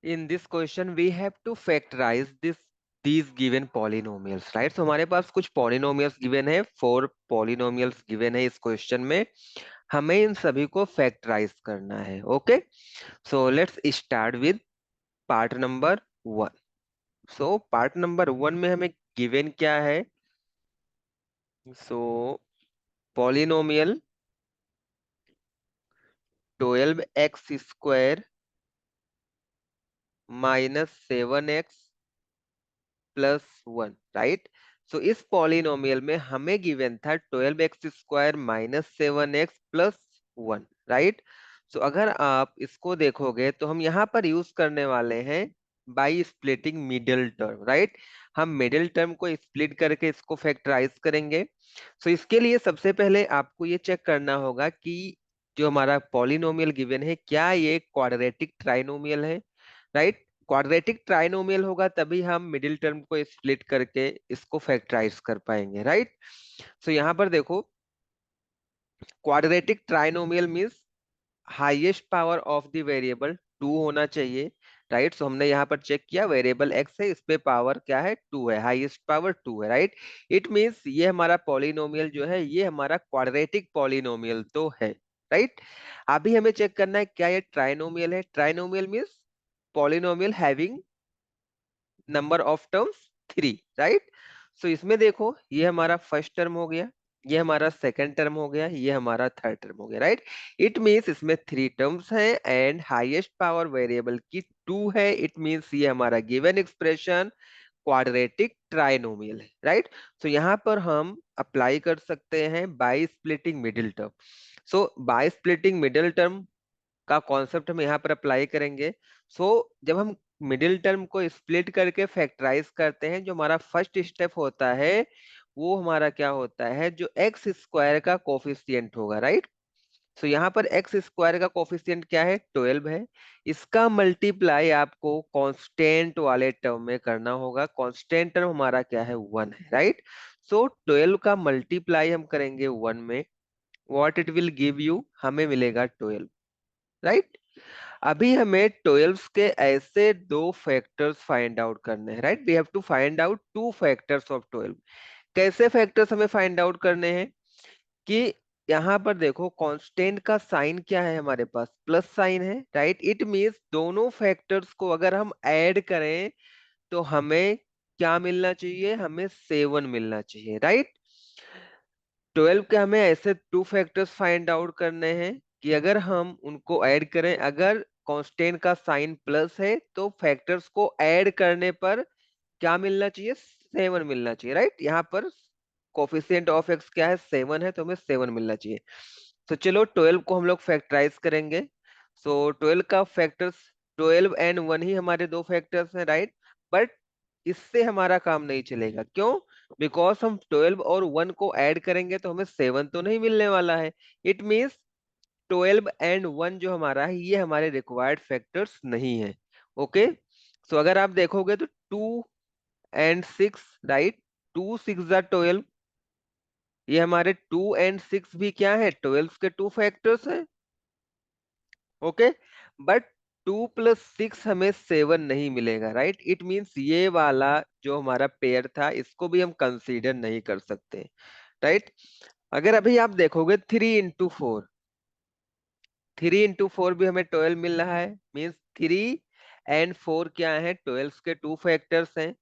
In this question we have to factorize these given polynomials, right? So हमारे पास कुछ polynomials given है, 4 polynomials given है इस question में, हमें इन सभी को factorize करना है. Okay, so let's start with part number 1. So part number 1 में हमें given क्या है? So polynomial 12x square minus 7x plus 1, right? So इस पॉलिनोमियल में हमें गिवन था 12x square minus 7x plus 1, right? So अगर आप इसको देखोगे तो हम यहाँ पर यूज करने वाले हैं by splitting middle term, right? हम मिडिल टर्म को स्प्लिट करके इसको फैक्टराइज करेंगे. सो इसके लिए सबसे पहले आपको ये चेक करना होगा कि जो हमारा पॉलिनोमियल गिवन है क्या ये क्वाड्रेटिक ट्राइनोमियल है, राइट? क्वाड्रेटिक ट्राइनोमियल होगा तभी हम मिडिल टर्म को स्प्लिट करके इसको फैक्टराइज कर पाएंगे, राइट? सो यहाँ पर देखो, quadratic trinomial means highest power of the variable 2 होना चाहिए, राइट? सो हमने यहाँ पर चेक किया, वेरिएबल x है, इस पे पावर क्या है, 2 है, हाईएस्ट पावर 2 है, राइट? इट मींस ये हमारा पॉलिनोमियल जो है ये हमारा क्वाड्रेटिक पॉलिनोमियल तो है, राइट? अभी हमें चेक करना है क्या ये ट्राइनोमियल है. Trinomial means polynomial having number of terms 3, right? So इसमें देखो, ये हमारा फर्स्ट टर्म हो गया, ये हमारा सेकंड टर्म हो गया, ये हमारा थर्ड टर्म हो गया, राइट? इट मींस इसमें 3 टर्म्स हैं एंड हाईएस्ट पावर वेरिएबल की 2 है. इट मींस ये हमारा गिवन एक्सप्रेशन क्वाड्रेटिक ट्राइनोमियल है, राइट? सो यहाँ पर हम अप्लाई कर सकते हैं by splitting middle term. So by splitting middle term का कॉन्सेप्ट हम यहाँ पर अप्लाई करेंगे. सो जब हम मिडिल टर्म को स्प्लिट करके फैक्टराइज करते हैं, जो हमारा फर्स्ट स्टेप होता है वो हमारा क्या होता है, जो एक्स स्क्वायर का कोफिशिएंट होगा, राइट? सो यहाँ पर एक्स स्क्वायर का कोफिशिएंट क्या है, 12 है. इसका मल्टीप्लाई आपको कांस्टेंट वाले टर्म में करना होगा. कांस्टेंट टर्म हमारा क्या है, 1 है, राइट? सो 12 का मल्टीप्लाई हम करेंगे 1 में, what it will give you, हमें मिलेगा 12, राइट? अभी हमें 12 के ऐसे दो फैक्टर्स फाइंड आउट करने हैं, right? We have to find out two factors of 12. कैसे फैक्टर्स हमें फाइंड आउट करने हैं कि यहाँ पर देखो, कांस्टेंट का साइन क्या है हमारे पास, प्लस साइन है, राइट? इट मींस दोनों फैक्टर्स को अगर हम ऐड करें तो हमें क्या मिलना चाहिए, हमें 7 मिलना चाहिए, राइट? 12 के हमें ऐसे टू फैक्टर्स फाइंड आउट करने हैं कि अगर हम उनको ऐड करें, अगर कांस्टेंट का साइन प्लस है तो फैक्टर्स को ऐड करने पर क्या मिलना चाहिए, 7 मिलना चाहिए, राइट? यहाँ पर कोफिशिएंट ऑफ एक्स क्या है, 7 है, तो हमें 7 मिलना चाहिए. तो चलो 12 को हम लोग फैक्टराइज करेंगे. सो 12 का फैक्टर्स, 12 एंड 1 ही हमारे दो फैक्टर्स हैं, राइट? बट इससे हमारा काम नहीं चलेगा, क्यों? बिकॉज हम 12 और 1 को ऐड करेंगे तो हमें 7 तो नहीं मिलने वाला है. इट मींस 12 एंड 1 जो हमारा है ये हमारे रिक्वायर्ड फैक्टर्स नहीं है. ओके, सो अगर आप देखोगे तो 2 एंड 6, राइट? 2 6 जा 12, ये हमारे 2 एंड 6 भी क्या है, 12 के टू फैक्टर्स हैं. ओके, बट 2 प्लस 6 हमें 7 नहीं मिलेगा, राइट? इट मींस ये वाला जो हमारा पेयर था इसको भी हम कंसीडर नहीं कर सकते, राइट? अगर अभी आप देखोगे 3 into 4, 3 into 4 भी हमें 12 मिल रहा है. मींस 3 एंड 4 क्या है, 12 के टू फैक्टर्स हैं.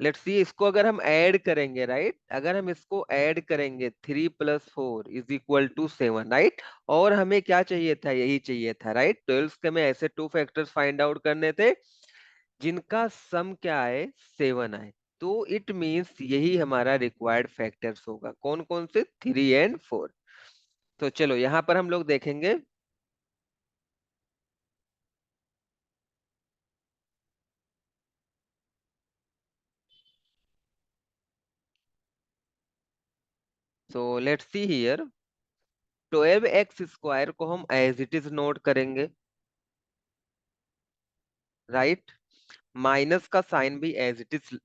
लेट्स सी, इसको अगर हम ऐड करेंगे, राइट? अगर हम इसको ऐड करेंगे 3 + 4 = 7, राइट? और हमें क्या चाहिए था, यही चाहिए था, राइट? 12 के में ऐसे टू फैक्टर्स फाइंड आउट करने थे जिनका सम क्या आए, 7 आए. तो इट मींस यही हमारा रिक्वायर्ड फैक्टर्स होगा. कौन कौन से, 3 एंड 4. तो चलो यहाँ पर हम लोग देखेंगे. सो लेट्स सी हियर, 12x² को हम एज इट इज नोट करेंगे, राइट? माइनस का साइन भी एज इट इज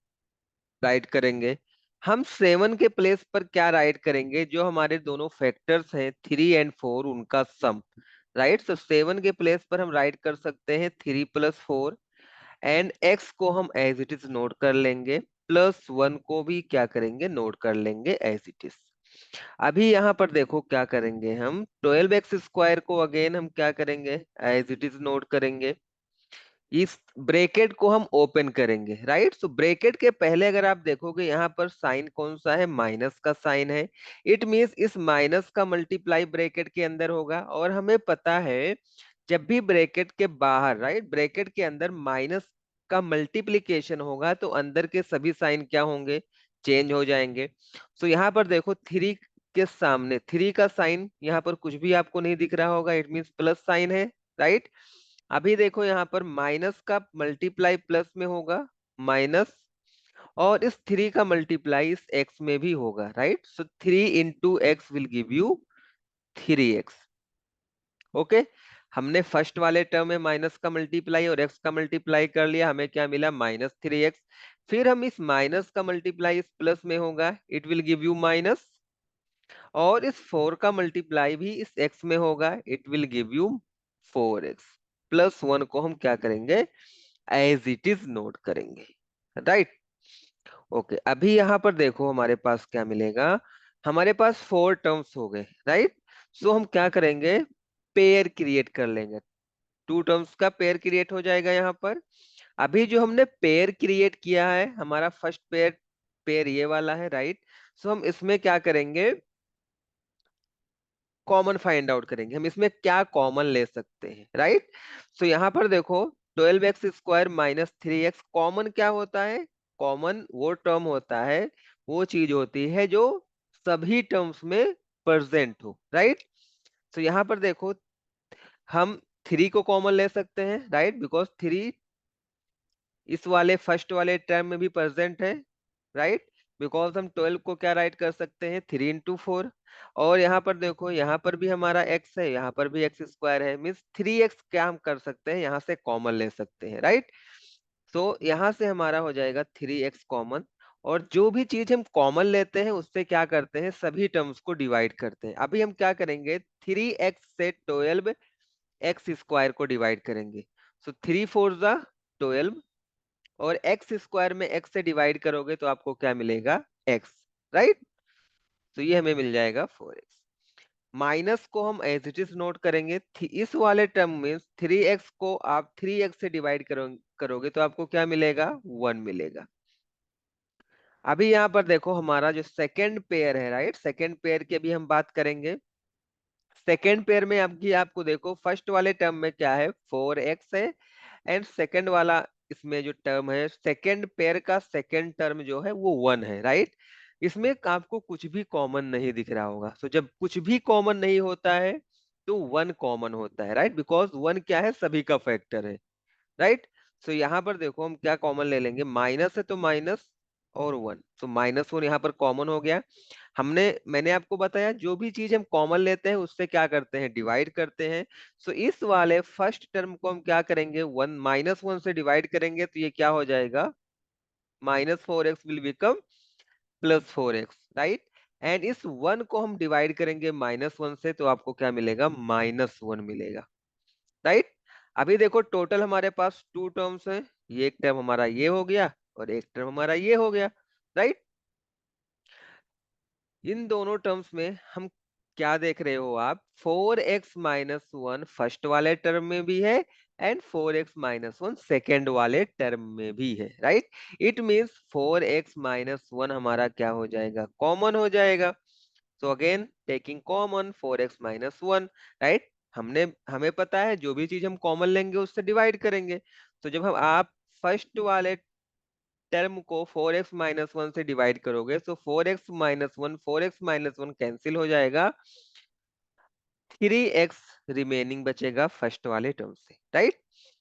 राइट करेंगे. हम 7 के प्लेस पर क्या राइट करेंगे, जो हमारे दोनों फैक्टर्स हैं 3 एंड 4 उनका सम, राइट? तो 7 के प्लेस पर हम राइट कर सकते हैं 3 + 4. एंड x को हम एज इट इज नोट कर लेंगे, +1 को भी क्या करेंगे, नोट कर लेंगे एज इट इज। अभी यहाँ पर देखो क्या करेंगे, हम 12x² को अगेन हम क्या करेंगे, एज इट इज नोट करेंगे। इस ब्रैकेट को हम ओपन करेंगे, राइट। सो ब्रैकेट के पहले अगर आप देखोगे यहाँ पर साइन कौन सा है, माइनस का साइन है। इट मींस इस माइनस का मल्टीप्लाई ब्रैकेट के अंदर होगा, और हमें पता है जब भी ब्रैकेट के बाहर, राइट, ब्रैकेट के अंदर माइनस का मल्टीप्लीकेशन होगा तो अंदर के सभी साइन क्या होंगे, चेंज हो जाएंगे। सो यहाँ पर देखो थ्री के सामने थ्री का साइन यहाँ पर कुछ भी आपको नहीं दिख रहा होगा, इट मींस प्लस साइन है, राइट। अभी देखो यहाँ पर माइनस का मल्टीप्लाई प्लस में होगा, माइनस, और इस थ्री का मल्टीप्लाई इस एक्स में भी होगा, right. So 3 × x will give you 3x। Okay, हमने फर्स्ट वाले टर्म में माइनस का मल्टीप्लाई और एक्स का मल्टीप्लाई कर लिया, हमें क्या मिला, -3x। फिर हम इस माइनस का मल्टीप्लाई इस प्लस में होगा, it will give you minus, और इस 4 का मल्टीप्लाई भी इस x में होगा, it will give you 4x। +1 को हम क्या करेंगे, एज इट इज नोट करेंगे, राइट। ओके, अभी यहाँ पर देखो हमारे पास क्या मिलेगा, हमारे पास 4 टर्म्स हो गए, राइट। सो हम क्या करेंगे, पेयर क्रिएट कर लेंगे, 2 टर्म्स का पेयर क्रिएट हो जाएगा यहाँ पर। अभी जो हमने पेयर क्रिएट किया है, हमारा फर्स्ट पेयर पेयर ये वाला है, राइट। सो हम इसमें क्या करेंगे, कॉमन फाइंड आउट करेंगे, हम इसमें क्या कॉमन ले सकते हैं, राइट। सो यहाँ पर देखो 12x² -3x कॉमन क्या होता है, कॉमन वो टर्म होता है, वो चीज होती है जो सभी टर्म्स में प्रेजेंट हो, राइट। सो यहाँ पर देखो हम 3 को कॉमन ले सकते हैं, राइट, बिकॉज 3 इस वाले फर्स्ट वाले टर्म में भी प्रेजेंट है, राइट। बिकॉज हम 12 को क्या राइट कर सकते हैं, 3 × 4। और यहाँ पर देखो, यहाँ पर भी हमारा x है, यहाँ पर भी x² है, मीन्स 3x क्या हम कर सकते हैं, यहाँ से कॉमन ले सकते हैं, राइट। तो यहाँ से हमारा हो जाएगा 3x कॉमन, और जो भी चीज हम कॉमन लेते हैं उससे क्या करते हैं, सभी टर्म्स को डिवाइड करते हैं। अभी हम क्या करेंगे, 3x से 12x² को डिवाइड करेंगे। सो 3 × 4 = 12, और x² में x से डिवाइड करोगे तो आपको क्या मिलेगा, x, राइट। तो ये हमें मिल जाएगा 4x। माइनस को हम एज इट इज नोट करेंगे, इस वाले टर्म में 3x को आप 3x से डिवाइड करोगे तो आपको क्या मिलेगा, 1 मिलेगा। अभी यहाँ पर देखो हमारा जो सेकेंड पेयर है, राइट, सेकेंड पेयर की अभी हम बात करेंगे। सेकेंड पेयर में आपकी आपको देखो फर्स्ट वाले टर्म में क्या है, 4x है, एंड सेकंड वाला इसमें जो टर्म है, सेकंड पेयर का सेकंड टर्म जो है वो 1 है, राइट। इसमें आपको कुछ भी कॉमन नहीं दिख रहा होगा। सो जब कुछ भी कॉमन नहीं होता है तो 1 कॉमन होता है, राइट, बिकॉज 1 क्या है, सभी का फैक्टर है, राइट। सो यहाँ पर देखो हम क्या कॉमन ले लेंगे, माइनस है तो माइनस और 1, तो -1 यहाँ पर कॉमन हो गया। मैंने आपको बताया जो भी चीज हम कॉमन लेते हैं उससे क्या करते हैं, डिवाइड करते हैं। सो इस वाले फर्स्ट टर्म को हम क्या करेंगे, -1 से डिवाइड करेंगे तो ये क्या हो जाएगा, -4x will become +4x, right. And इस 1 को हम डिवाइड करेंगे -1 से तो आपको क्या मिलेगा, -1 मिलेगा, राइट। अभी देखो टोटल हमारे पास 2 टर्म्स हैं, ये एक टर्म हमारा ये हो गया और एक टर्म हमारा ये हो गया, राइट। इन दोनों टर्म्स में हम क्या देख रहे हो आप, 4x-1 फर्स्ट वाले टर्म में भी है एंड 4x-1 सेकेंड वाले टर्म में भी है, राइट। इट मींस 4x-1 हमारा क्या हो जाएगा, कॉमन हो जाएगा। So again taking common 4x-1, right. हमें पता है जो भी चीज हम कॉमन लेंगे उससे डिवाइड करेंगे। तो जब हम आप फर्स्ट वाले टर्म को 4x-1 से डिवाइड करोगे तो 4x-1 कैंसिल हो जाएगा, 3x रिमेनिंग बचेगा फर्स्ट वाले टर्म से, राइट।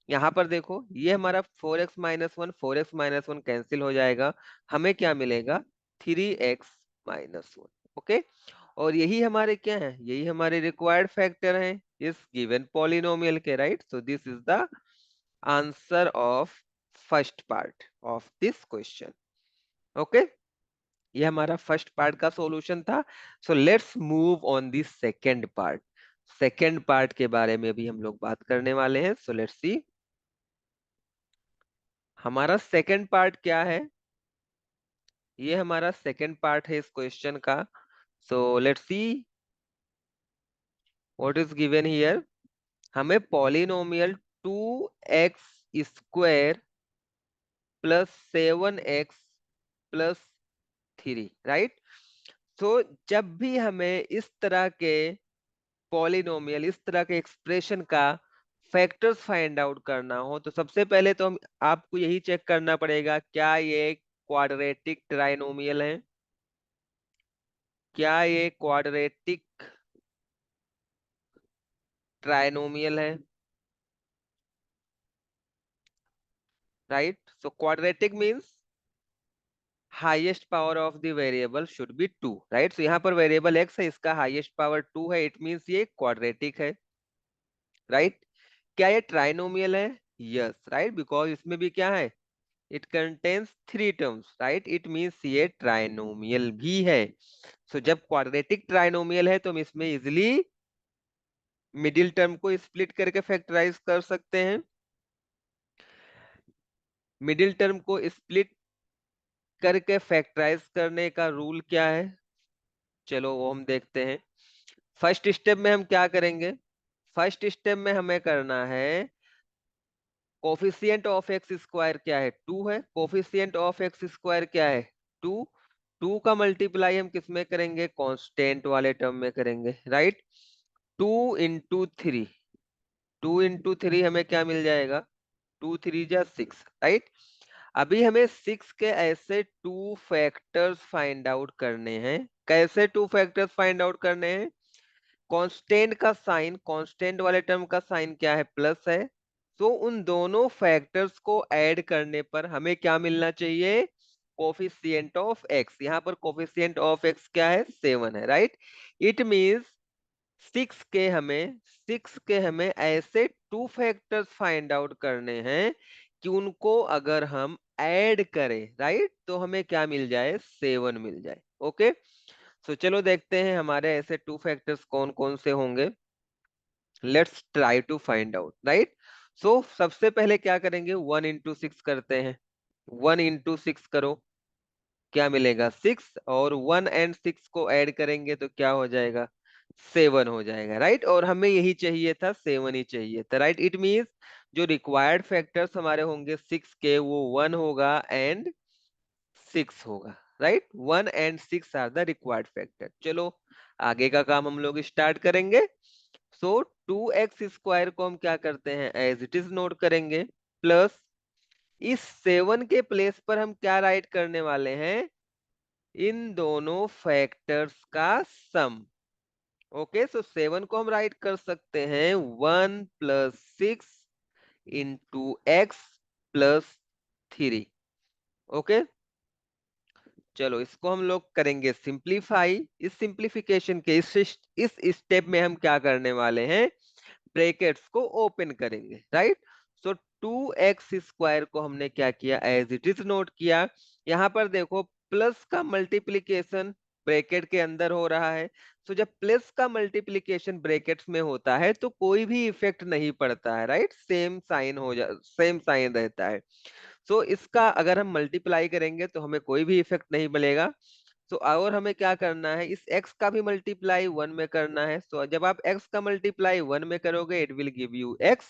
यहाँ पर देखो ये हमारा 4x-1 कैंसिल हो जाएगा, हमें क्या मिलेगा, 3x-1, ओके। और यही हमारे क्या है, यही हमारे रिक्वायर्ड फैक्टर हैं इस गिवन पॉलिनोमियल के, right. So this is the answer of first part of this question, okay. ये हमारा फर्स्ट पार्ट का सॉल्यूशन था। So let's move on the second part. Second part के बारे में भी हम लोग बात करने वाले हैं, सो लेट्स सी। हमारा सेकंड पार्ट क्या है? ये हमारा सेकंड पार्ट है इस क्वेश्चन का। So let's see what is given here. हमें polynomial 2x² plus 7x plus 3, right. तो जब भी हमें इस तरह के पॉलिनोमियल, इस तरह के एक्सप्रेशन का फैक्टर्स फाइंड आउट करना हो, तो सबसे पहले तो हम आपको यही चेक करना पड़ेगा, क्या ये क्वाड्रेटिक ट्राइनोमियल है, क्या ये क्वाड्रेटिक ट्राइनोमियल है, right. So quadratic means highest power of the variable should be 2, right. So यहाँ पर वेरिएबल x है, इसका हाईएस्ट पावर 2 है, इट मींस ये क्वाड्रेटिक है, राइट। क्या ये ट्राइनोमियल है? यस, राइट, बिकॉज इसमें भी क्या है, it contains 3 terms, right, it means ये ट्राइनोमियल भी है। सो जब क्वाड्रेटिक ट्राइनोमियल है तो हम इसमें इजिली मिडिल टर्म को स्प्लिट करके फैक्टराइज कर सकते हैं। मिडिल टर्म को स्प्लिट करके फैक्टराइज करने का रूल क्या है, चलो वो हम देखते हैं। फर्स्ट स्टेप में हम क्या करेंगे? फर्स्ट स्टेप में हमें करना है, कोफिशिएंट ऑफ एक्स स्क्वायर क्या है, 2 है, कोफिशिएंट ऑफ एक्स स्क्वायर क्या है, 2। 2 का मल्टीप्लाई हम किस में करेंगे, कांस्टेंट वाले टर्म में करेंगे, राइट। 2 into 3, 2 into 3 हमें क्या मिल जाएगा, 2 3 जा 6, राइट। अभी हमें 6 के ऐसे टू फैक्टर्स फाइंड आउट करने हैं। कैसे टू फैक्टर्स फाइंड आउट करने हैं? कांस्टेंट का साइन, कांस्टेंट वाले टर्म का साइन क्या है, प्लस है। तो उन दोनों फैक्टर्स को ऐड करने पर हमें क्या मिलना चाहिए, कोफिशिएंट ऑफ एक्स। यहाँ पर कोफिशिएंट ऑफ एक्स क्या है, 7 है, राइट। इट मींस 6 के हमें ऐसे टू फैक्टर्स फाइंड आउट करने हैं कि उनको अगर हम ऐड करें, राइट, तो हमें क्या मिल जाए, 7 मिल जाए। ओके, सो चलो देखते हैं हमारे ऐसे टू फैक्टर्स कौन कौन से होंगे। Let's try to find out, right. So सबसे पहले क्या करेंगे, 1 into 6 करते हैं। 1 into 6 करो, क्या मिलेगा, 6, और 1 and 6 को ऐड करेंगे तो क्या हो जाएगा, 7 हो जाएगा, राइट। और हमें यही चाहिए था, 7 ही चाहिए था, राइट। इट मींस जो रिक्वायर्ड फैक्टर्स हमारे होंगे 6 के, वो 1 होगा एंड 6 होगा, right. 1 and 6 are the required factor. चलो आगे का काम हम लोग स्टार्ट करेंगे। सो 2x² को हम क्या करते हैं, एज इट इज नोट करेंगे, प्लस इस 7 के प्लेस पर हम क्या राइट करने वाले हैं, इन दोनों फैक्टर्स का सम। ओके, सो 7 को हम राइट कर सकते हैं 1 + 6 × x + 3। ओके, चलो इसको हम लोग करेंगे सिंप्लीफाई। इस सिंप्लीफिकेशन के इस स्टेप में हम क्या करने वाले हैं, ब्रैकेट्स को ओपन करेंगे, राइट। सो 2x² को हमने क्या किया, एज इट इज नोट किया। यहाँ पर देखो प्लस का मल्टीप्लीकेशन ब्रैकेट के अंदर हो रहा है। सो जब प्लस का मल्टीप्लीकेशन ब्रैकेट्स में होता है तो कोई भी इफेक्ट नहीं पड़ता है, राइट, सेम साइन रहता है। सो इसका अगर हम मल्टीप्लाई करेंगे तो हमें कोई भी इफेक्ट नहीं मिलेगा। सो और हमें क्या करना है, इस x का भी मल्टीप्लाई 1 में करना है। सो जब आप x का मल्टीप्लाई 1 में करोगे it will give you x,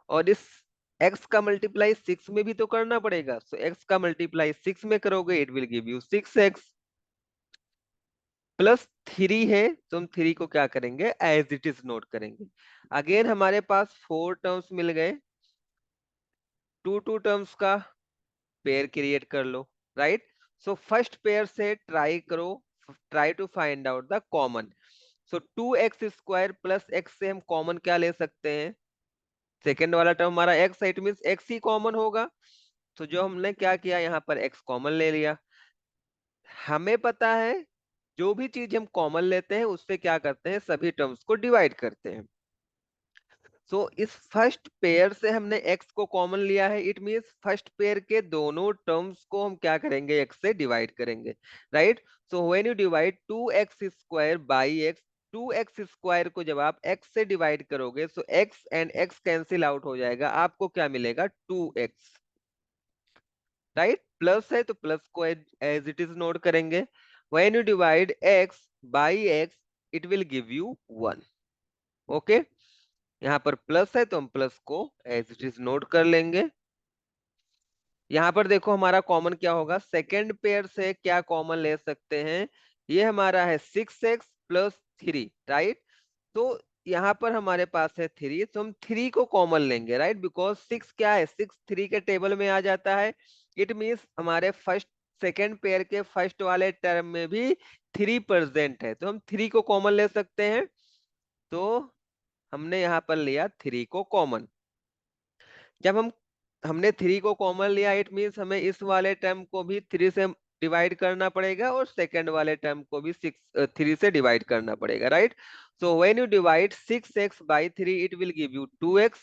और इस x का मल्टीप्लाई 6 में भी तो करना पड़ेगा। सो x का मल्टीप्लाई 6 में करोगे it will give you 6x, plus 3 है तो हम 3 को क्या करेंगे, एज इट इज नोट करेंगे। अगेन हमारे पास 4 टर्म्स मिल गए, टू टर्म्स का पेयर क्रिएट कर लो, राइट। सो फर्स्ट पेयर से ट्राई करो, try to find out the common. So 2x² plus x से हम कॉमन क्या ले सकते हैं, सेकेंड वाला टर्म हमारा x है, it means x he common होगा। तो जो हमने क्या किया, यहाँ पर x कॉमन ले लिया। हमें पता है जो भी चीज हम कॉमन लेते हैं उससे क्या करते हैं, सभी टर्म्स को डिवाइड करते हैं। सो इस फर्स्ट पेयर से हमने x को कॉमन लिया है, इट मींस फर्स्ट पेयर के दोनों टर्म्स को हम क्या करेंगे, x से डिवाइड करेंगे, right. So when you divide 2x² by x, 2x² को जब आप x से डिवाइड करोगे, सो x and x cancel out हो जाएगा, आपको क्या मिलेगा, 2x। राइट, प्लस है तो प्लस को एज इट इज नोट करेंगे। When you divide x by x it will give you 1। Okay, यहाँ पर प्लस है तो हम प्लस को एज इट इज नोट कर लेंगे। यहाँ पर देखो हमारा कॉमन क्या होगा, सेकेंड पेयर से क्या कॉमन ले सकते हैं, ये हमारा है 6x + 3, राइट। तो यहाँ पर हमारे पास है 3, तो हम 3 को कॉमन लेंगे, राइट, बिकॉज 6 क्या है, 6 3 के टेबल में आ जाता है। इट मीन्स हमारे फर्स्ट सेकेंड पेयर के फर्स्ट वाले टर्म में भी 3 प्रेजेंट है, तो हम 3 को कॉमन ले सकते हैं। तो हमने यहाँ पर लिया 3 को कॉमन। जब हमने 3 को कॉमन लिया, इट मीन्स हमें इस वाले टर्म को भी 3 से डिवाइड करना पड़ेगा और सेकंड वाले टर्म को भी 3 से डिवाइड करना पड़ेगा, right. So when you divide 6x/3 it will give you 2x,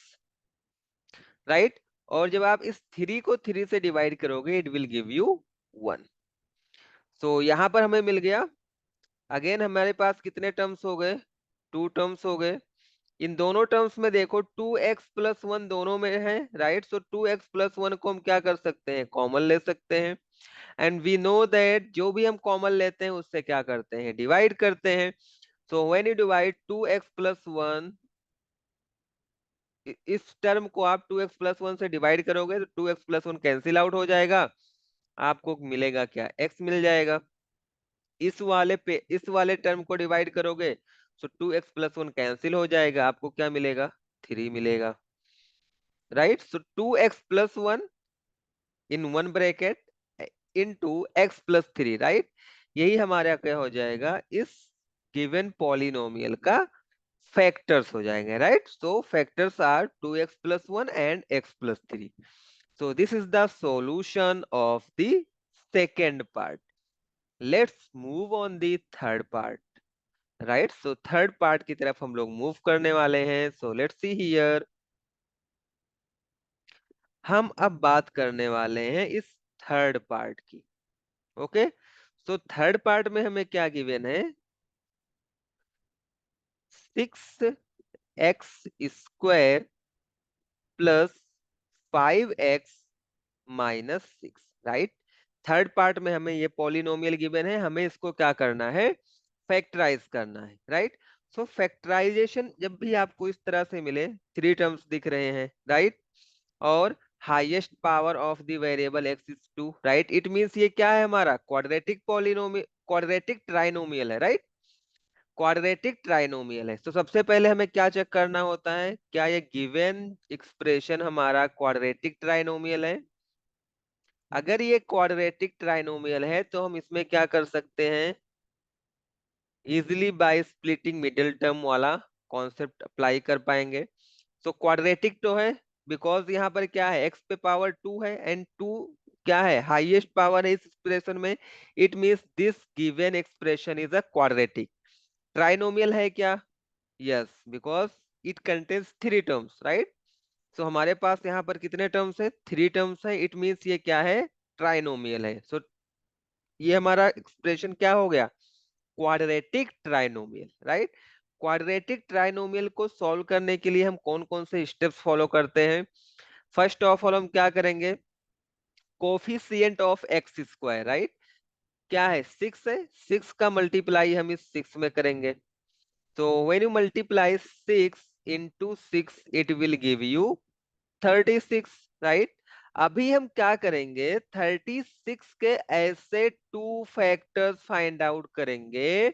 right. और जब आप इस 3 को 3 से डिवाइड करोगे इट विल गिव यू 1। सो यहाँ पर हमें मिल गया। अगेन हमारे पास कितने टर्म्स हो गए, 2 टर्म्स हो गए। इन दोनों टर्म्स में देखो 2x + 1 दोनों में है, राइट। सो 2x + 1 को हम क्या कर सकते हैं, कॉमन ले सकते हैं। एंड वी नो दैट जो भी हम कॉमन लेते हैं उससे क्या करते हैं, डिवाइड करते हैं। So when you divide 2x + 1, इस टर्म को आप 2x + 1 से डिवाइड करोगे तो 2x + 1 कैंसिल आउट हो जाएगा, आपको मिलेगा क्या, x मिल जाएगा। इस वाले टर्म को डिवाइड करोगे तो 2x + 1 कैंसिल हो जाएगा, आपको क्या मिलेगा, 3 मिलेगा, right. So 2x + 1 in one bracket into x + 3, right. यही हमारा क्या हो जाएगा, इस गिवन पॉलिनोमियल का फैक्टर्स हो जाएंगे, right. So factors are 2x + 1 and x + 3। So this is the solution of the second part. Let's move on the third part, right. So third part की तरफ हम लोग मूव करने वाले हैं। सो लेट्स सी हियर, हम अब बात करने वाले हैं इस थर्ड पार्ट की। ओके, सो थर्ड पार्ट में हमें क्या गिवन है, 6x² + 5x - 6, right. Third part में हमें ये पॉलिनोमियल गिवन है, हमें इसको क्या करना है, फैक्टराइज करना है, राइट। सो फैक्टराइजेशन जब भी आपको इस तरह से मिले, 3 टर्म्स दिख रहे हैं, राइट, और highest power of the variable x is 2, right. It means ये क्या है, हमारा क्वाड्रेटिक पॉलिनोमियल, क्वाड्रेटिक ट्राइनोमियल है, राइट। क्वाड्रेटिक ट्राइनोमियल है। तो सबसे पहले हमें क्या चेक करना होता है, क्या ये गिवन एक्सप्रेशन हमारा क्वाड्रेटिक ट्राइनोमियल है। अगर ये क्वाड्रेटिक ट्राइनोमियल है तो हम इसमें क्या कर सकते हैं, easily by splitting middle term वाला कॉन्सेप्ट अप्लाई कर पाएंगे। तो क्वाड्रेटिक तो है बिकॉज यहाँ पर क्या है, x पे पावर 2 है एंड 2 क्या है, हाईएस्ट पावर है इस एक्सप्रेशन में। It means this given expression is a quadratic trinomial है क्या, yes, because it contains 3 terms, right. So हमारे पास यहाँ पर कितने टर्म्स है, 3 टर्म्स है। इट मींस ये क्या है, ट्राइनोमियल है। सो ये हमारा एक्सप्रेशन क्या हो गया, quadratic trinomial, right. Quadratic trinomial को सॉल्व करने के लिए हम कौन कौन से स्टेप्स फॉलो करते हैं। फर्स्ट ऑफ ऑल हम क्या करेंगे, कोफिशिएंट ऑफ x², राइट। क्या है, 6 है, 6 का मल्टीप्लाई हम इस 6 में करेंगे। तो when you multiply 6 into 6 it will give you 36, right. अभी हम क्या करेंगे, 36 के ऐसे 2 फैक्टर्स फाइंड आउट करेंगे।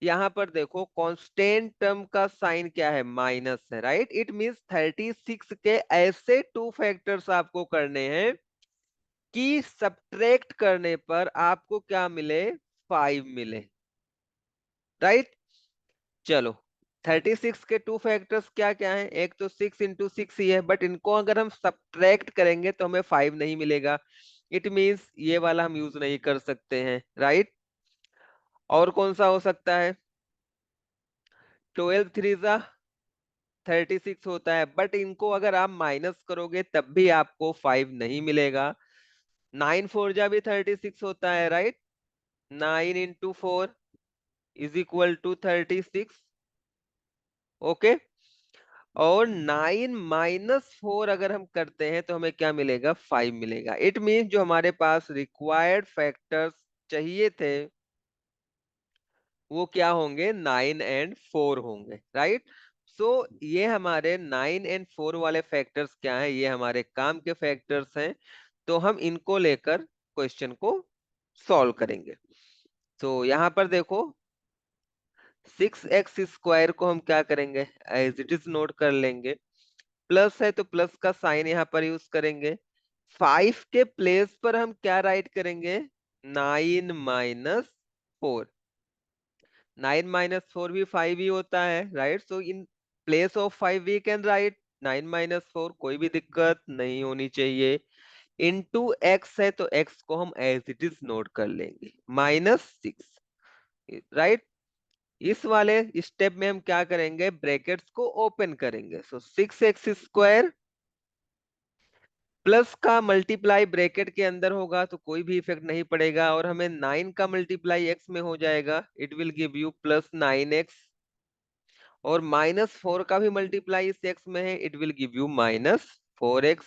यहाँ पर देखो कांस्टेंट टर्म का साइन क्या है, माइनस है, राइट। इट मींस 36 के ऐसे 2 फैक्टर्स आपको करने हैं कि सब्ट्रैक्ट करने पर आपको क्या मिले, 5 मिले, राइट। चलो 36 के 2 फैक्टर्स क्या क्या है, एक तो 6 into 6 ही है, बट इनको अगर हम सब्ट्रैक्ट करेंगे तो हमें 5 नहीं मिलेगा। इट मींस ये वाला हम यूज नहीं कर सकते हैं, राइट। और कौन सा हो सकता है, 12 3 36 होता है, बट इनको अगर आप माइनस करोगे तब भी आपको 5 नहीं मिलेगा। 9 4 भी 36 होता है, right. 9 into 4 is equal to 36, okay. और 9 - 4 अगर हम करते हैं तो हमें क्या मिलेगा, 5 मिलेगा। इट मीन जो हमारे पास रिक्वायर्ड फैक्टर्स चाहिए थे वो क्या होंगे, 9 और 4 होंगे, राइट। सो ये हमारे 9 और 4 वाले फैक्टर्स क्या हैं, ये हमारे काम के फैक्टर्स हैं। तो हम इनको लेकर क्वेश्चन को सॉल्व करेंगे। तो यहाँ पर देखो 6x² को हम क्या करेंगे, एज इट इज नोट कर लेंगे। प्लस है तो प्लस का साइन यहाँ पर यूज करेंगे। 5 के प्लेस पर हम क्या राइट करेंगे, 9 - 4। 9 - 4 भी 5 ही होता है, right. So in place of 5 we can write 9 - 4, कोई भी दिक्कत नहीं होनी चाहिए। इनटू एक्स है तो एक्स को हम एज इट इज नोट कर लेंगे, -6, राइट। इस वाले स्टेप में हम क्या करेंगे, ब्रैकेट्स को ओपन करेंगे। सो 6x² प्लस का मल्टीप्लाई ब्रैकेट के अंदर होगा तो कोई भी इफेक्ट नहीं पड़ेगा, और हमें 9 का मल्टीप्लाई एक्स में हो जाएगा, it will give you +9x। और -4 का भी मल्टीप्लाई इस एक्स में है, it will give you -4x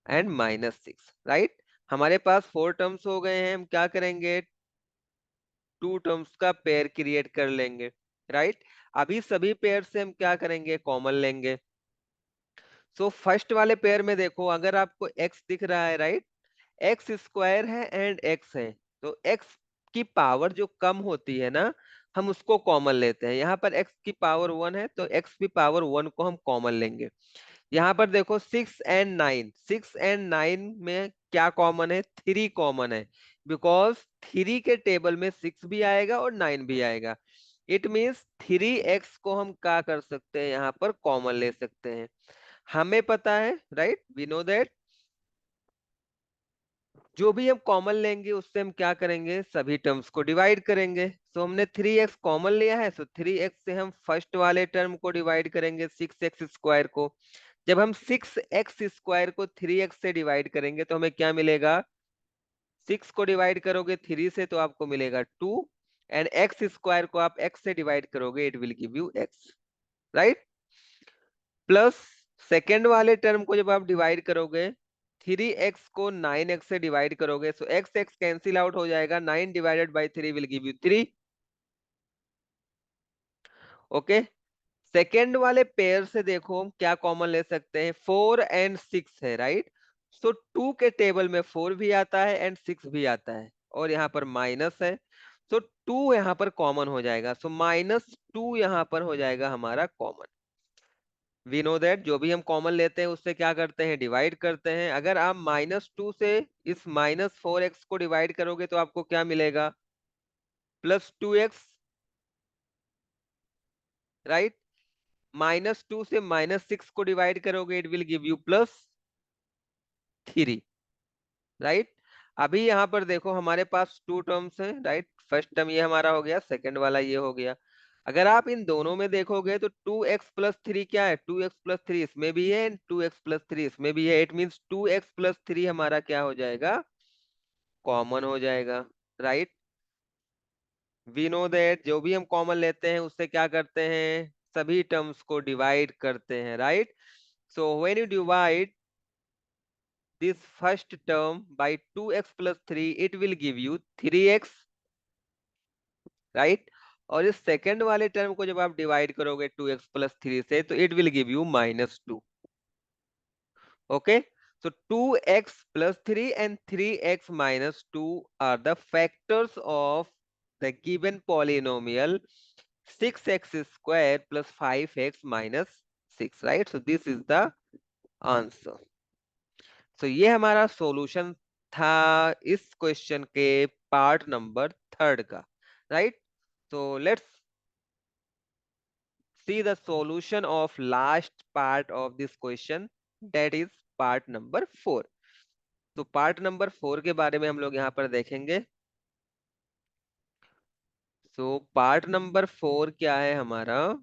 and -6, right. हमारे पास 4 टर्म्स हो गए हैं, हम क्या करेंगे, 2 टर्म्स का पेयर क्रिएट कर लेंगे, राइट। अभी सभी पेयर से हम क्या करेंगे, कॉमन लेंगे। सो फर्स्ट वाले पेयर में देखो, अगर आपको x दिख रहा है, राइट, x² है एंड x है, तो x की पावर जो कम होती है ना, हम उसको कॉमन लेते हैं। यहाँ पर x की पावर 1 है तो x की पावर 1 को हम कॉमन लेंगे। यहाँ पर देखो 6 और 9, 6 और 9 में क्या कॉमन है, 3 कॉमन है। बिकॉज 3 के टेबल में 6 भी आएगा और 9 भी आएगा। इट मीन्स 3x को हम क्या कर सकते हैं, यहाँ पर कॉमन ले सकते हैं। हमें पता है, राइट, वी नो दैट जो भी हम कॉमन लेंगे उससे हम क्या करेंगे, सभी टर्म्स को डिवाइड करेंगे। तो हमने 3x कॉमन लिया है, तो 3x से हम फर्स्ट वाले टर्म को डिवाइड करेंगे, 6x² को। जब हम 6x² को 3x से डिवाइड करेंगे तो हमें क्या मिलेगा, 6 को डिवाइड करोगे 3 से तो आपको मिलेगा 2, एंड x² को आप x से डिवाइड करोगे, it will give you x, right. Plus second वाले टर्म को जब आप डिवाइड करोगे, 3x को 9x से डिवाइड करोगे, सो x x कैंसिल आउट हो जाएगा, 9 ÷ 3 will give you 3। Okay, second वाले पेयर से देखो हम क्या कॉमन ले सकते हैं, 4 और 6 है, राइट। सो 2 के टेबल में 4 भी आता है एंड 6 भी आता है, और यहाँ पर माइनस है। सो 2 यहाँ पर कॉमन हो जाएगा, सो -2 यहाँ पर हो जाएगा हमारा कॉमन। वी नो दैट जो भी हम कॉमन लेते हैं उससे क्या करते हैं, डिवाइड करते हैं। अगर आप -2 से इस -4x को डिवाइड करोगे तो आपको क्या मिलेगा, +2x, राइट। -2 से -6 को डिवाइड करोगे, it will give you +3, right. अभी यहाँ पर देखो हमारे पास 2 टर्म्स हैं, राइट। फर्स्ट टर्म ये हमारा हो गया, सेकंड वाला ये हो गया। अगर आप इन दोनों में देखोगे तो 2x + 3 क्या है, 2x + 3 इसमें भी है, 2x + 3 इसमें भी है। इट मीन्स 2x + 3 हमारा क्या हो जाएगा, कॉमन हो जाएगा, राइट। वी नो दैट जो भी हम कॉमन लेते हैं उससे क्या करते हैं, सभी टर्म्स को डिवाइड करते हैं, right. So when you divide this first term by 2x + 3, it will give you 3x, right। और इस सेकंड वाले टर्म को जब आप डिवाइड करोगे 2x + 3 से, तो it will give you -2। Okay, so 2x + 3 and 3x - 2 are the factors of the given polynomial 6x² + 5x - 6, right। So this is the answer। तो ये हमारा सॉल्यूशन था इस क्वेश्चन के पार्ट नंबर 3 का, राइट। तो let's see the solution of last part of this question, that is part number 4। तो part number 4 के बारे में हम लोग यहाँ पर देखेंगे। सो पार्ट नंबर 4 क्या है हमारा,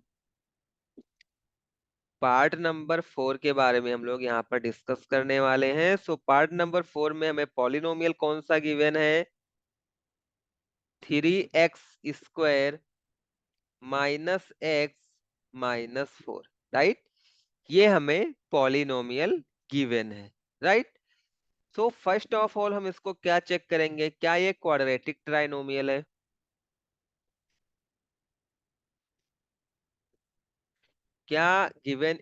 पार्ट नंबर 4 के बारे में हम लोग यहाँ पर डिस्कस करने वाले हैं। सो पार्ट नंबर 4 में हमें पॉलिनोमियल कौन सा गिवन है, 3x² - x - 4, राइट। ये हमें पॉलिनोमियल गिवन है, right. So first of all हम इसको क्या चेक करेंगे, क्या ये क्वाड्रेटिक ट्राइनोमियल है? क्या गिवन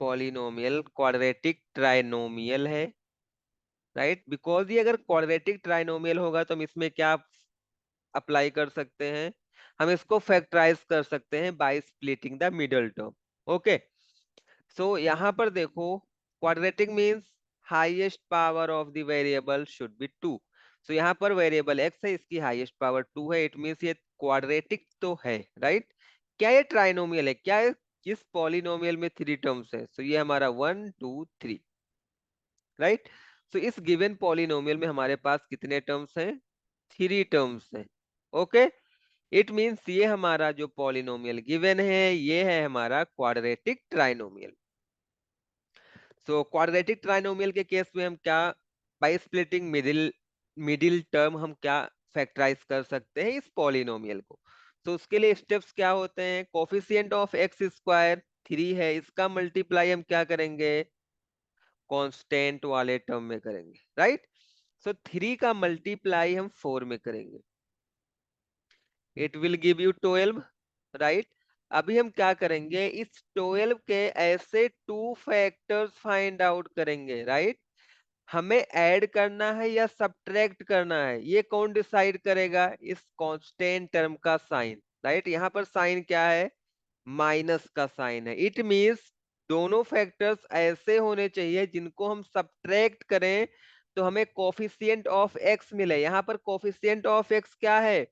पॉलिनोमियल क्वाड्रेटिक ट्राइनोमियल है? राइट, बिकॉज ये अगर क्वाड्रेटिक ट्राइनोमियल होगा तो हम इसमें क्या अप्लाई कर सकते हैं, हम इसको फैक्टराइज कर सकते हैं by splitting the middle term. Okay, so यहाँ पर देखो, quadratic means highest power of the variable should be two. So यहाँ पर वेरिएबल एक्स है, इसकी हाईएस्ट पावर टू है, इट मींस ये क्वाड्रेटिक तो है, राइट। क्या ये ट्राइनोमियल है? क्या है? इस पॉलिनोमियल में थ्री टर्म्स है, सो ये हमारा one two three, right. So इस गिवन पॉलिनोमियल में हमारे पास कितने टर्म्स हैं? थ्री टर्म्स हैं। ओके, इट मींस ये हमारा जो पॉलिनोमियल गिवन है ये है हमारा quadratic trinomial. So quadratic trinomial के केस में हम क्या, by splitting middle middle term हम क्या फैक्टराइज कर सकते हैं इस पॉलिनोमियल को। तो उसके लिए स्टेप्स क्या होते हैं, coefficient of x square three है, इसका मल्टीप्लाई हम क्या करेंगे, कांस्टेंट वाले टर्म में करेंगे, राइट। सो थ्री का मल्टीप्लाई हम फोर में करेंगे, it will give you 12, right. अभी हम क्या करेंगे, इस 12 के ऐसे टू फैक्टर्स फाइंड आउट करेंगे, राइट। हमें ऐड करना है या सब्ट्रैक्ट करना है, ये कौन डिसाइड करेगा, इस कांस्टेंट टर्म का साइन, राइट। यहाँ पर साइन क्या है, माइनस का साइन है। इट मींस दोनों फैक्टर्स ऐसे होने चाहिए जिनको हम सब्ट्रैक्ट करें तो हमें कोफिशिएंट ऑफ एक्स मिले। यहाँ पर कोफिशिएंट ऑफ एक्स क्या है,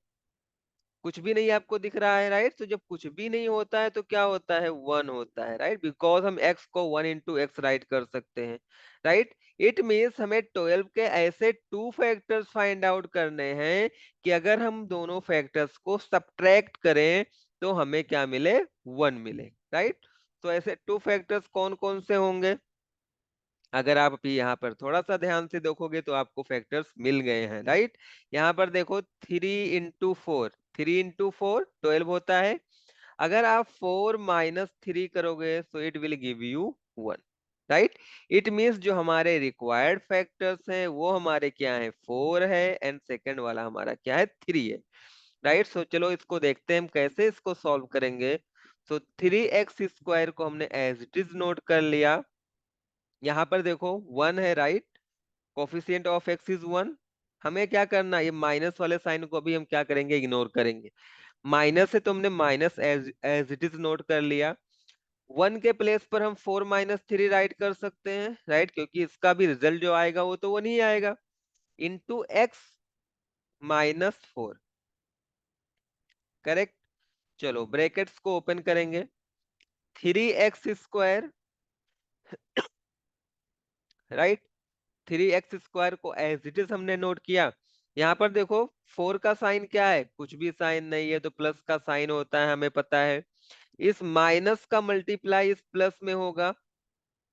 कुछ भी नहीं आपको दिख रहा है, राइट। तो जब कुछ भी नहीं होता है तो क्या होता है, वन होता है, राइट, बिकॉज हम x को वन इंटू एक्स राइट कर सकते हैं, राइट। इट मीन्स हमें 12 के ऐसे टू फैक्टर्स फाइंड आउट करने हैं कि अगर हम दोनों फैक्टर्स को सब्ट्रैक्ट करें तो हमें क्या मिले, वन मिले, राइट। तो ऐसे टू फैक्टर्स कौन कौन से होंगे, अगर आप अभी यहाँ पर थोड़ा सा ध्यान से देखोगे तो आपको फैक्टर्स मिल गए हैं, राइट। यहाँ पर देखो, three into four, three into four 12 होता है। अगर आप फोर माइनस थ्री करोगे तो it will give you one, right. It means जो हमारे रिक्वायर्ड फैक्टर्स हैं वो हमारे क्या है, फोर है, एंड सेकंड वाला हमारा क्या है, थ्री है, राइट। सो चलो इसको देखते हैं हम कैसे इसको सॉल्व करेंगे। सो थ्री एक्स स्क्वायर को हमने एज इट इज नोट कर लिया। यहाँ पर देखो वन है, right, coefficient of x is one. हमें क्या करना है, ये माइनस वाले साइन को भी हम क्या करेंगे, इग्नोर करेंगे। माइनस है तो हमने minus as as it is note कर लिया। वन के प्लेस पर हम फोर माइनस थ्री राइट कर सकते हैं, राइट, क्योंकि इसका भी रिजल्ट जो आएगा वो तो वन ही आएगा, into x minus four, correct. चलो ब्रैकेट्स को ओपन करेंगे, three x square, right, three x square को एज इट इज हमने नोट किया। यहाँ पर देखो फोर का साइन क्या है, कुछ भी साइन नहीं है, तो प्लस का साइन होता है, हमें पता है। इस माइनस का मल्टीप्लाई इस प्लस में होगा,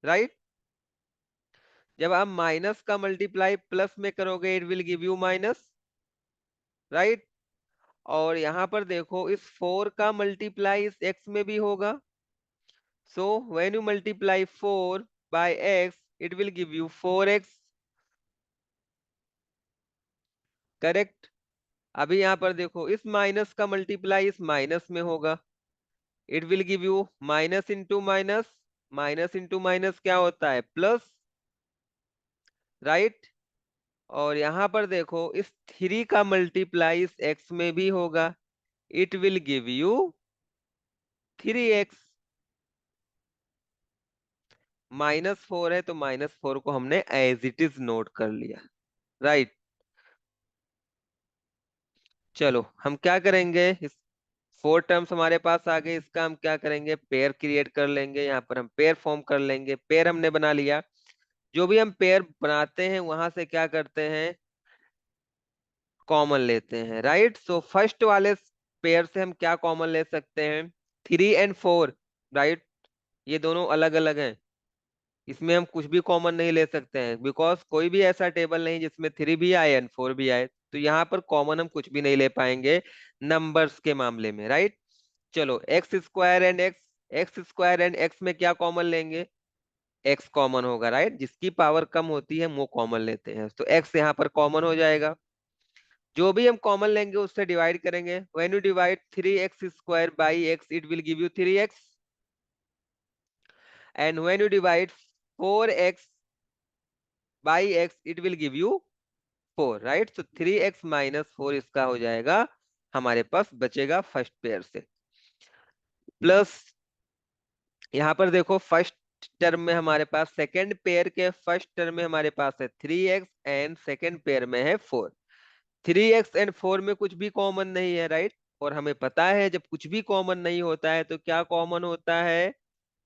राइट। जब आप माइनस का मल्टीप्लाई प्लस में करोगे it will give you minus, right. और यहाँ पर देखो इस फोर का मल्टीप्लाई इस एक्स में भी होगा। So when you multiply four by x it will give you four x, correct. अभी यहाँ पर देखो इस माइनस का मल्टीप्लाई इस माइनस में होगा, it will give you minus into minus, minus into minus क्या होता है, प्लस, राइट। और यहाँ पर देखो इस थ्री का मल्टीप्लाई इस एक्स में भी होगा, it will give you three x. Minus four है तो माइनस फोर को हमने एज इट इज नोट कर लिया, राइट। चलो हम क्या करेंगे, इस फोर टर्म्स हमारे पास आ गए, इसका हम क्या करेंगे, पेयर क्रिएट कर लेंगे। यहाँ पर हम पेयर फॉर्म कर लेंगे, पेयर हमने बना लिया। जो भी हम पेयर बनाते हैं वहां से क्या करते हैं, कॉमन लेते हैं, राइट। सो फर्स्ट वाले पेयर से हम क्या कॉमन ले सकते हैं, थ्री एंड फोर, राइट। ये दोनों अलग अलग हैं, इसमें हम कुछ भी कॉमन नहीं ले सकते हैं, बिकॉज कोई भी ऐसा टेबल नहीं जिसमें थ्री भी आए एंड फोर भी आए, तो यहाँ पर कॉमन हम कुछ भी नहीं ले पाएंगे नंबर्स के मामले में, राइट। चलो x square and x, x square and x में क्या कॉमन लेंगे, एक्स कॉमन होगा, राइट। जिसकी पावर कम होती है वो कॉमन लेते हैं, तो एक्स यहाँ पर कॉमन हो जाएगा। जो भी हम कॉमन लेंगे उससे डिवाइड करेंगे। When you divide 3x² by x it will give you 3x, and when you divide 4x by x it will give you 4, right. तो 3x - 4 इसका हो जाएगा, हमारे पास बचेगा फर्स्ट पेयर से। प्लस यहाँ पर देखो फर्स्ट टर्म में हमारे पास, सेकंड पेयर के फर्स्ट टर्म में हमारे पास है 3x एंड सेकंड पेयर में है 4। 3x एंड 4 में कुछ भी कॉमन नहीं है, राइट। और हमें पता है जब कुछ भी कॉमन नहीं होता है तो क्या कॉमन होता है,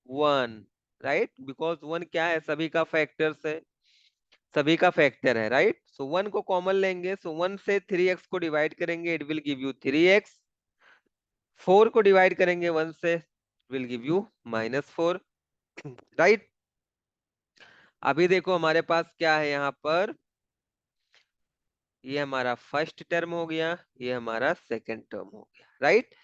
1, राइट। बिकॉज 1 क्या है, सभी का फैक्टर्स है, सभी का फैक्टर है, राइट। सो 1 को कॉमन लेंगे, सो 1 से 3x को डिवाइड करेंगे, it will give you 3x। 4 को डिवाइड करेंगे 1 से, विल गिव यू -4, राइट। अभी देखो हमारे पास क्या है यहाँ पर, ये हमारा फर्स्ट टर्म हो गया, ये हमारा सेकंड टर्म हो गया, राइट।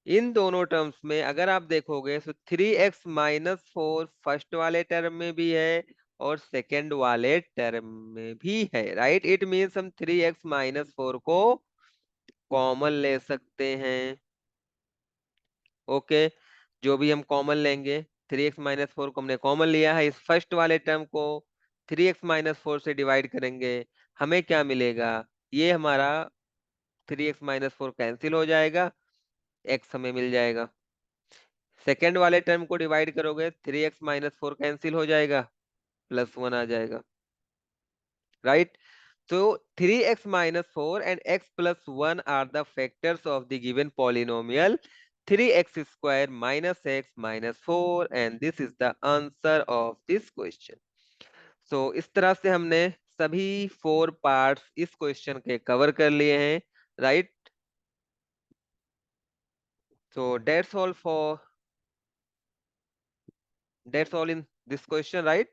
इन दोनों टर्म्स में अगर आप देखोगे तो 3x - 4 फर्स्ट वाले टर्म में भी है और सेकंड वाले टर्म में भी है, राइट। इट मीन्स हम 3x - 4 को कॉमन ले सकते हैं। ओके, जो भी हम कॉमन लेंगे, 3x - 4 को हमने कॉमन लिया है, इस फर्स्ट वाले टर्म को 3x - 4 से डिवाइड करेंगे, हमें क्या मिलेगा, ये हमारा 3x - 4 कैंसिल हो जाएगा, x हमें मिल जाएगा। सेकेंड वाले टर्म को डिवाइड करोगे, 3x - 4 कैंसिल हो जाएगा, +1 आ जाएगा, right. So 3x - 4 and x+1 are the factors of the given polynomial 3x² minus x minus 4, and this is the answer of this question. So इस तरह से हमने सभी 4 पार्ट्स इस क्वेश्चन के कवर कर लिए हैं, right. So that's all in this question, right?